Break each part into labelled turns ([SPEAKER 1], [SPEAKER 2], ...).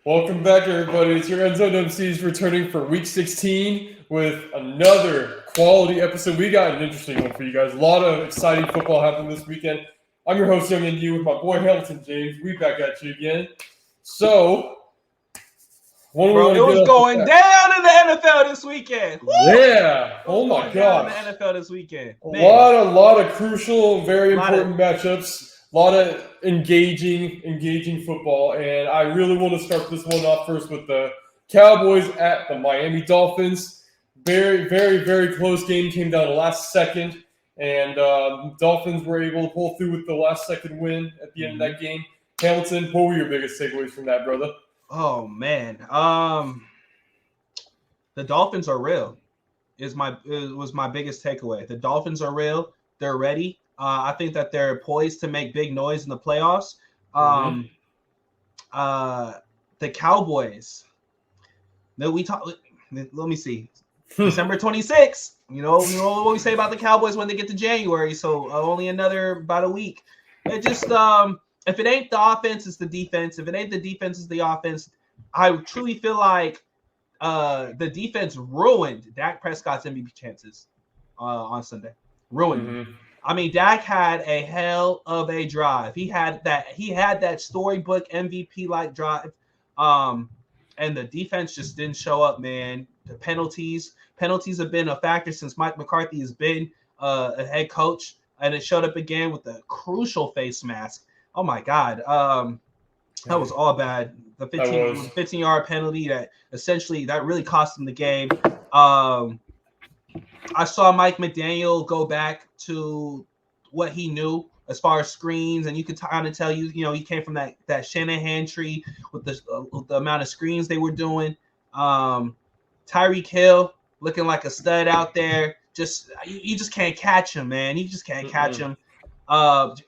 [SPEAKER 1] Welcome back, everybody. It's your Emcees returning for Week 16 with another quality episode. We got an interesting one for you guys. A lot of exciting football happening this weekend. I'm your host, Young Indy, with my boy Hamilton James. We back at you again. So,
[SPEAKER 2] Bro, it was going down in the NFL this weekend.
[SPEAKER 1] Woo! Yeah. Oh my gosh.
[SPEAKER 2] In the NFL this weekend.
[SPEAKER 1] A lot of crucial, very important matchups. A lot of engaging football, and I really want to start this one off first with the Cowboys at the Miami Dolphins. Very, very, very close game, came down to the last second, and Dolphins were able to pull through with the last second win at the end of that game. Hamilton, what were your biggest takeaways from that, brother?
[SPEAKER 2] Oh man, the Dolphins are real. Was my biggest takeaway. The Dolphins are real. They're ready. I think that they're poised to make big noise in the playoffs. The Cowboys. Let me see. December 26th. You know what we say about the Cowboys when they get to January. So only about a week. It just if it ain't the offense, it's the defense. If it ain't the defense, it's the offense. I truly feel like the defense ruined Dak Prescott's MVP chances on Sunday. Ruined. I mean, Dak had a hell of a drive. He had that storybook MVP like drive. And the defense just didn't show up, man. The penalties have been a factor since Mike McCarthy has been a head coach, and it showed up again with the crucial face mask. Oh my God. That was all bad. The 15-yard penalty that really cost him the game. I saw Mike McDaniel go back to what he knew as far as screens, and you could kind of tell he came from that Shanahan tree with the amount of screens they were doing. Tyreek Hill looking like a stud out there. You just can't catch him, man. You just can't catch him.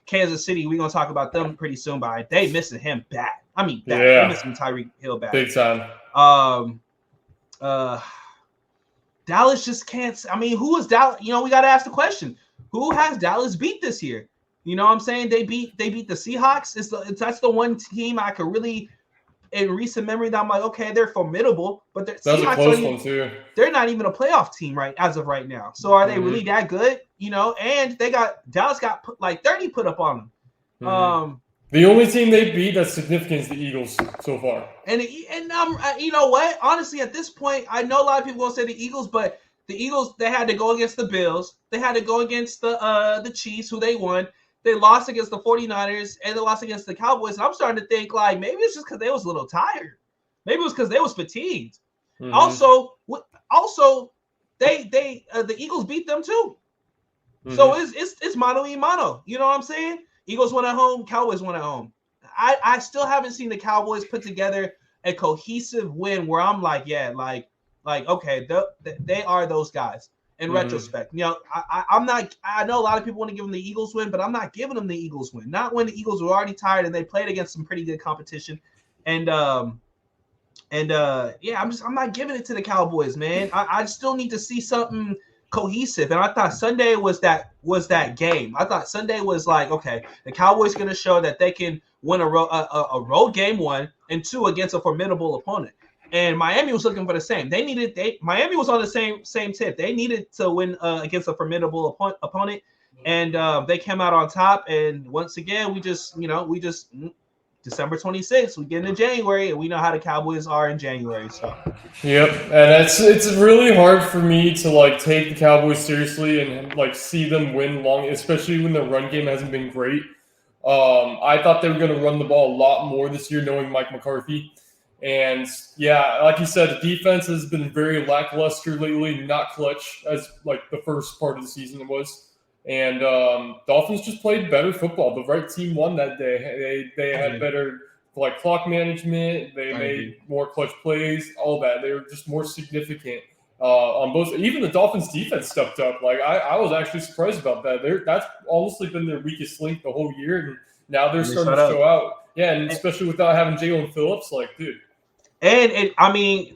[SPEAKER 2] Kansas City, we're gonna talk about them pretty soon, but they missing him bad. I mean, bad. They're missing Tyreek Hill bad.
[SPEAKER 1] Big time.
[SPEAKER 2] Dallas just can't. I mean, who is Dallas? We got to ask the question: who has Dallas beat this year? You know what I'm saying? They beat the Seahawks. That's the one team I could really, in recent memory, that I'm like, okay, they're formidable, but
[SPEAKER 1] that's a close one too.
[SPEAKER 2] They're not even a playoff team as of right now. So are they really that good? And Dallas got like 30 put up on them.
[SPEAKER 1] The only team they beat that's significant is the Eagles so far.
[SPEAKER 2] And you know what? Honestly, at this point, I know a lot of people will say the Eagles, but the Eagles, they had to go against the Bills. They had to go against the Chiefs, who they won. They lost against the 49ers, and they lost against the Cowboys. And I'm starting to think, like, maybe it's just because they was a little tired. Maybe it was because they was fatigued. Also, the Eagles beat them too. So it's mano y mano. You know what I'm saying? Eagles won at home, Cowboys won at home. I still haven't seen the Cowboys put together a cohesive win where I'm like, okay, they are those guys in retrospect. I'm not. I know a lot of people want to give them the Eagles win, but I'm not giving them the Eagles win. Not when the Eagles were already tired and they played against some pretty good competition. I'm not giving it to the Cowboys, man. I still need to see something cohesive, and I thought Sunday was that game. I thought Sunday was like, okay, the Cowboys going to show that they can win a road game 1 and 2 against a formidable opponent. And Miami was looking for the same. Miami was on the same tip. They needed to win against a formidable opponent, and they came out on top. And once again, we just December 26th, we get into January, and we know how the Cowboys are in January. So,
[SPEAKER 1] yep, and it's really hard for me to take the Cowboys seriously and see them win long, especially when the run game hasn't been great. I thought they were going to run the ball a lot more this year, knowing Mike McCarthy. And yeah, like you said, the defense has been very lackluster lately, not clutch as the first part of the season was. And Dolphins just played better football. The right team won that day. They had better clock management. They made more clutch plays. All that. They were just more significant on both. Even the Dolphins defense stepped up. I was actually surprised about that. That's honestly been their weakest link the whole year, and now they're starting to show out. Yeah, and especially without having Jalen Phillips, dude.
[SPEAKER 2] And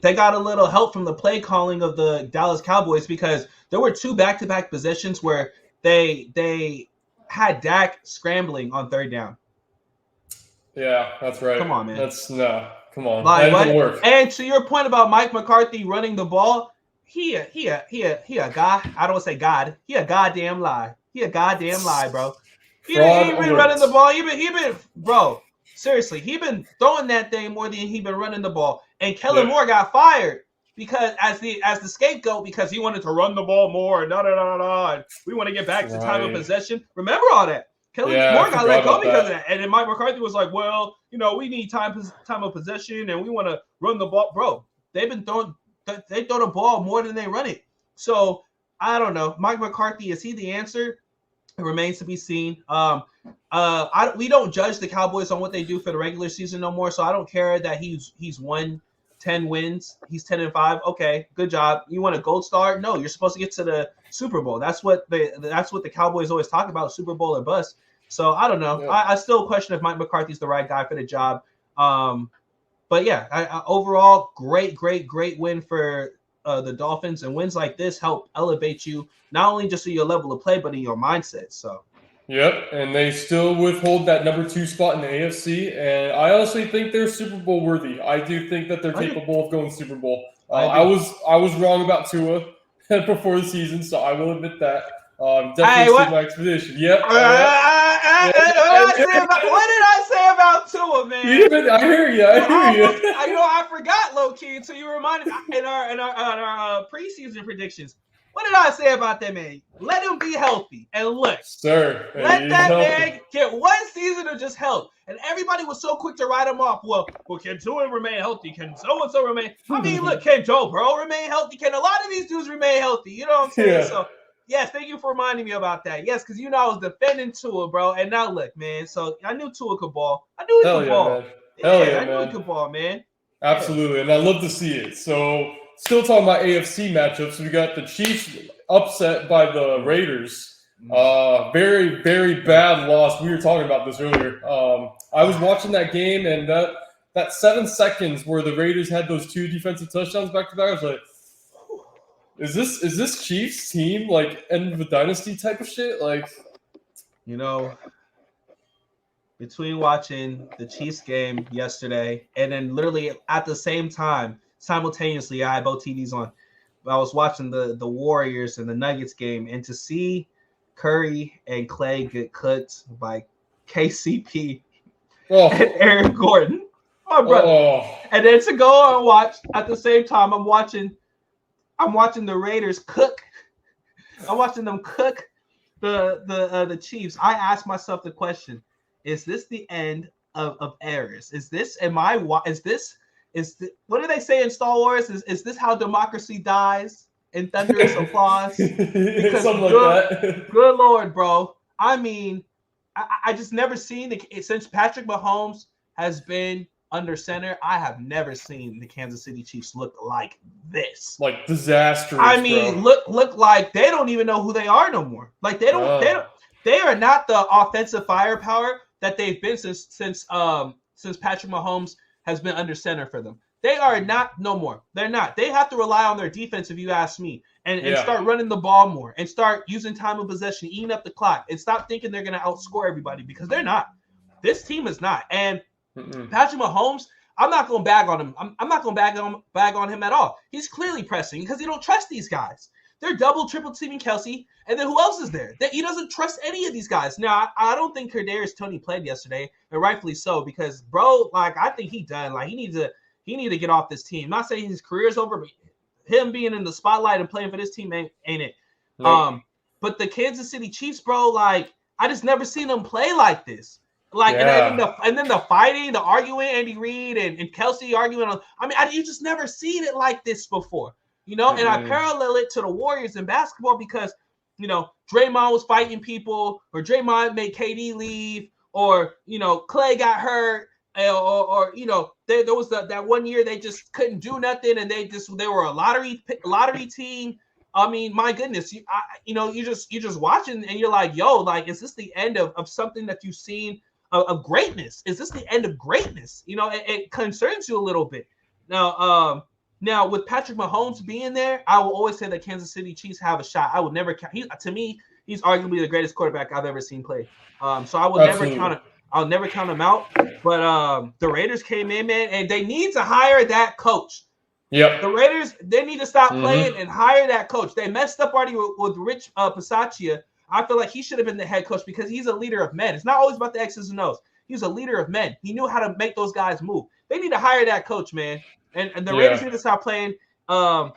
[SPEAKER 2] they got a little help from the play calling of the Dallas Cowboys, because there were 2 back-to-back possessions where they had Dak scrambling on 3rd down.
[SPEAKER 1] Yeah, that's right.
[SPEAKER 2] Come on, man.
[SPEAKER 1] That's no. Come on,
[SPEAKER 2] Like
[SPEAKER 1] that
[SPEAKER 2] what?
[SPEAKER 1] didn't work.
[SPEAKER 2] And to your point about Mike McCarthy running the ball, he a guy. I don't say God. He a goddamn lie. He a goddamn lie, bro. He
[SPEAKER 1] Fraud
[SPEAKER 2] ain't been
[SPEAKER 1] alert.
[SPEAKER 2] running the ball. He been bro. Seriously, he been throwing that thing more than he been running the ball. And Kellen Moore got fired because as the scapegoat because he wanted to run the ball more. And we want to get back to time of possession. Remember all that. Kellen Moore got let go because of that. And then Mike McCarthy was like, well, we need time of possession and we want to run the ball. Bro, they throw the ball more than they run it. So I don't know. Mike McCarthy, is he the answer? It remains to be seen. We don't judge the Cowboys on what they do for the regular season no more. So I don't care that he's won 10 wins. He's 10-5. Okay, good job. You want a gold star? No, you're supposed to get to the Super Bowl. That's what the Cowboys always talk about, Super Bowl or bust. So I don't know. Yeah. I still question if Mike McCarthy's the right guy for the job. But yeah, overall, great win for the Dolphins. And wins like this help elevate you not only just in your level of play, but in your mindset. So.
[SPEAKER 1] Yep, and they still withhold that number 2 spot in the AFC, and I honestly think they're Super Bowl worthy. I do think that they're capable of going Super Bowl. I was wrong about Tua before the season, so I will admit that. Definitely see my expedition. Yep.
[SPEAKER 2] What did I say about Tua, man?
[SPEAKER 1] I hear you.
[SPEAKER 2] I forgot, low key, until you reminded me in our preseason predictions. What did I say about that man? Let him be healthy. And look,
[SPEAKER 1] sir,
[SPEAKER 2] let that man get one season of just health. And everybody was so quick to write him off. Well, can Tua remain healthy? Can so-and-so remain? I mean, look, can Joe Burrow remain healthy? Can a lot of these dudes remain healthy? You know what I'm saying? Yeah. So, yes, thank you for reminding me about that. Yes, because I was defending Tua, bro. And now look, man. So I knew Tua could ball. I knew he could ball. I knew he could ball, man.
[SPEAKER 1] Absolutely, and I love to see it. So, still talking about AFC matchups, we got the Chiefs upset by the Raiders. Very, very bad loss. We were talking about this earlier. I was watching that game, and that 7 seconds where the Raiders had those 2 defensive touchdowns back to back, I was like, is this Chiefs team like end of a dynasty type of shit? Like,
[SPEAKER 2] between watching the Chiefs game yesterday and then literally at the same time, simultaneously, I had both TVs on. I was watching the Warriors and the Nuggets game, and to see Curry and Clay get cooked by KCP and Aaron Gordon, my brother, and then to go and watch at the same time, I'm watching the Raiders cook. I'm watching them cook the Chiefs. I asked myself the question: is this the end of eras? What do they say in Star Wars? Is this how democracy dies? In thunderous applause? Because good Lord, bro. I mean, I just never seen since Patrick Mahomes has been under center, I have never seen the Kansas City Chiefs look like this.
[SPEAKER 1] Like disastrous.
[SPEAKER 2] I mean, look like they don't even know who they are no more. Like they are not the offensive firepower that they've been since Patrick Mahomes has been under center for them. They are not no more. They're not. They have to rely on their defense, if you ask me, and start running the ball more and start using time of possession, eating up the clock, and stop thinking they're going to outscore everybody because they're not. This team is not. And Patrick Mahomes, I'm not going to bag on him. I'm not going to bag on him at all. He's clearly pressing because he don't trust these guys. They're double, triple teaming Kelsey, and then who else is there? He doesn't trust any of these guys. Now, I don't think Kadarius Toney played yesterday, and rightfully so, because bro, like I think he done. Like he needs to get off this team. I'm not saying his career's over, but him being in the spotlight and playing for this team ain't it. Nope. But the Kansas City Chiefs, bro, like I just never seen them play like this. Like and then the fighting, the arguing, Andy Reid and Kelsey arguing on. I mean, you just never seen it like this before, And I parallel it to the Warriors in basketball because Draymond was fighting people, or Draymond made KD leave, or Clay got hurt, or there was that one year they just couldn't do nothing, and they were a lottery team. I mean, my goodness, you're just watching and you're like, yo, like, is this the end of something that you've seen of greatness? Is this the end of greatness? It concerns you a little bit. Now with Patrick Mahomes being there, I will always say that Kansas City Chiefs have a shot. I would never count. To me, he's arguably the greatest quarterback I've ever seen play. So I would never count it. I'll never count them out. But the Raiders came in, man, and they need to hire that coach.
[SPEAKER 1] Yep.
[SPEAKER 2] The Raiders, they need to stop
[SPEAKER 1] Mhm.
[SPEAKER 2] playing and hire that coach. They messed up already with Rich Pisaccia. I feel like he should have been the head coach because he's a leader of men. It's not always about the X's and O's. He's a leader of men. He knew how to make those guys move. They need to hire that coach, man. And the Raiders need to stop playing. And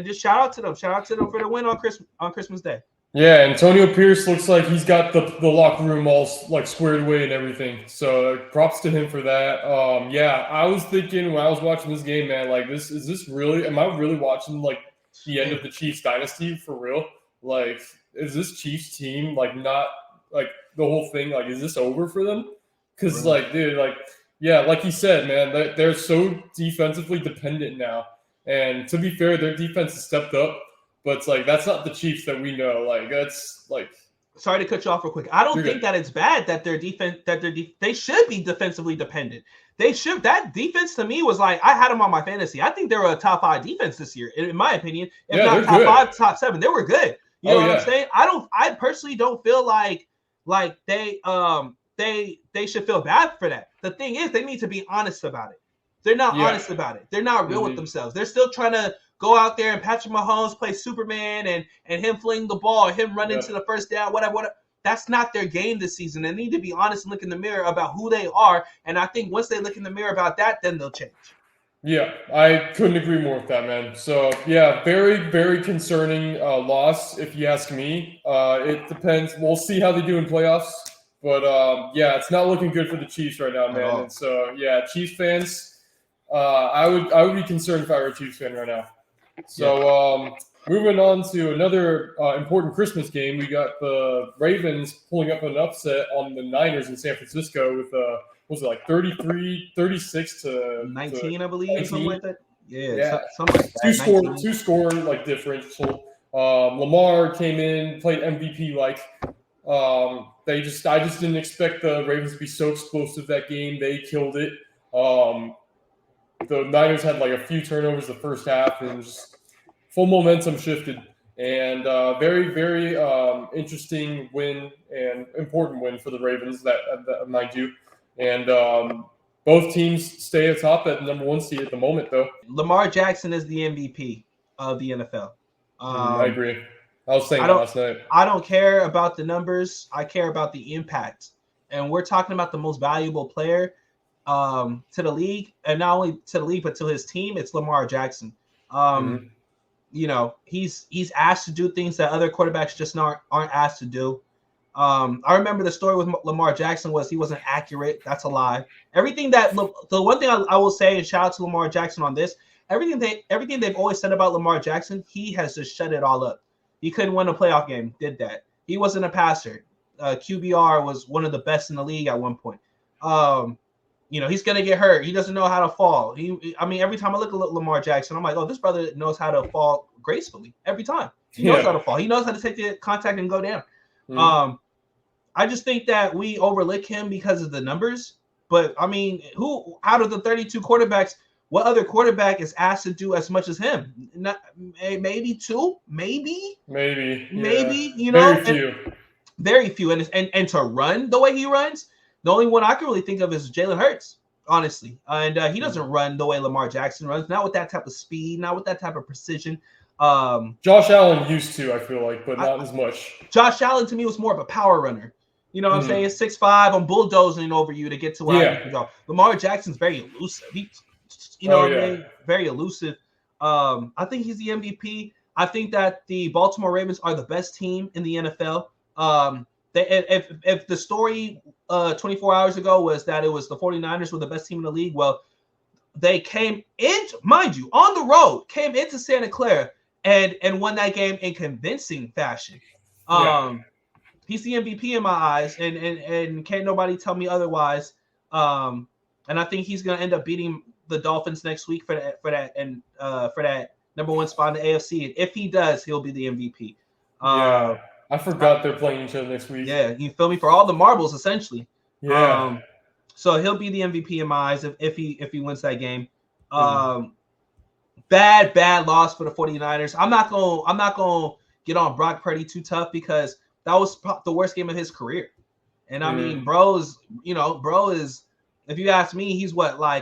[SPEAKER 2] just shout out to them. Shout out to them for the win on Christmas Day.
[SPEAKER 1] Yeah, Antonio Pierce looks like he's got the locker room all like squared away and everything. So props to him for that. Yeah, I was thinking when I was watching this game, man, like is this really? Am I really watching like the end of the Chiefs dynasty for real? Like, is this Chiefs team like not like the whole thing? Like, is this over for them? Because like, dude, like, yeah, like you said, man, they're so defensively dependent now. And to be fair, their defense has stepped up. But it's like that's not the Chiefs that we know. Like that's like.
[SPEAKER 2] Sorry to cut you off real quick. I don't think that it's bad that their defense they should be defensively dependent. They should. That defense to me was like I had them on my fantasy. I think they were a top 5 defense this year, in my opinion. If not top 5, top 7, they were good. You know what I'm saying? I personally don't feel like they should feel bad for that. The thing is, they need to be honest about it. They're not honest about it. They're not real with themselves. They're still trying to go out there and Patrick Mahomes play Superman and him fling the ball, him run into the first down, whatever. That's not their game this season. They need to be honest and look in the mirror about who they are. And I think once they look in the mirror about that, then they'll change.
[SPEAKER 1] Yeah, I couldn't agree more with that, man. So, yeah, very, very concerning loss, if you ask me. It depends. We'll see how they do in playoffs. But, yeah, it's not looking good for the Chiefs right now, man. And so, yeah, Chiefs fans, I would be concerned if I were a Chiefs fan right now. So, moving on to another important Christmas game, we got the Ravens pulling up an upset on the Niners in San Francisco with, what was it, like 36 to
[SPEAKER 2] 19, I believe, 19? Something like that.
[SPEAKER 1] Yeah.
[SPEAKER 2] Something like that.
[SPEAKER 1] Two score like differential. Lamar came in, played MVP like. I just didn't expect the Ravens to be so explosive that game. They killed it. The Niners had like a few turnovers the first half and just full momentum shifted. And very, very interesting win and important win for the Ravens, that mind you. And both teams stay atop at number 1 seed at the moment, though.
[SPEAKER 2] Lamar Jackson is the MVP of the NFL.
[SPEAKER 1] I agree. I was saying that last night.
[SPEAKER 2] I don't care about the numbers. I care about the impact. And we're talking about the most valuable player to the league, and not only to the league but to his team. It's Lamar Jackson. You know, he's asked to do things that other quarterbacks just aren't asked to do. I remember the story with Lamar Jackson was he wasn't accurate. That's a lie. Everything that the one thing I will say, and shout out to Lamar Jackson on this, everything they've always said about Lamar Jackson, he has just shut it all up. He couldn't win a playoff game. Did that. He wasn't a passer. QBR was one of the best in the league at one point. You know, he's going to get hurt. He doesn't know how to fall. Every time I look at Lamar Jackson, I'm like, oh, this brother knows how to fall gracefully every time. He knows how to fall. He knows how to take the contact and go down. I just think that we overlook him because of the numbers. But, I mean, who out of the 32 quarterbacks, what other quarterback is asked to do as much as him? Maybe 2? Maybe. You know, very few. And to run the way he runs, the only one I can really think of is Jalen Hurts, honestly. And he doesn't run the way Lamar Jackson runs. Not with that type of speed. Not with that type of precision.
[SPEAKER 1] Josh Allen used to, I feel like, but not as much.
[SPEAKER 2] Josh Allen to me was more of a power runner. You know what I'm saying? 6'5", I'm bulldozing over you to get to where I need to go. Lamar Jackson's very elusive. Very elusive. I think he's the MVP. I think that the Baltimore Ravens are the best team in the NFL. If the story 24 hours ago was that it was the 49ers were the best team in the league, well, they came in, mind you, on the road, came into Santa Clara and won that game in convincing fashion. He's the MVP in my eyes, and can't nobody tell me otherwise. And I think he's going to end up beating the Dolphins next week for that number 1 spot in the AFC. And if he does, he'll be the MVP.
[SPEAKER 1] I forgot they're playing each other next week.
[SPEAKER 2] Yeah, you feel me? For all the marbles, essentially.
[SPEAKER 1] Yeah.
[SPEAKER 2] So he'll be the MVP in my eyes if he wins that game. Bad loss for the 49ers. I'm not gonna get on Brock Purdy too tough because that was the worst game of his career. And I mean, bro is, if you ask me, he's what, like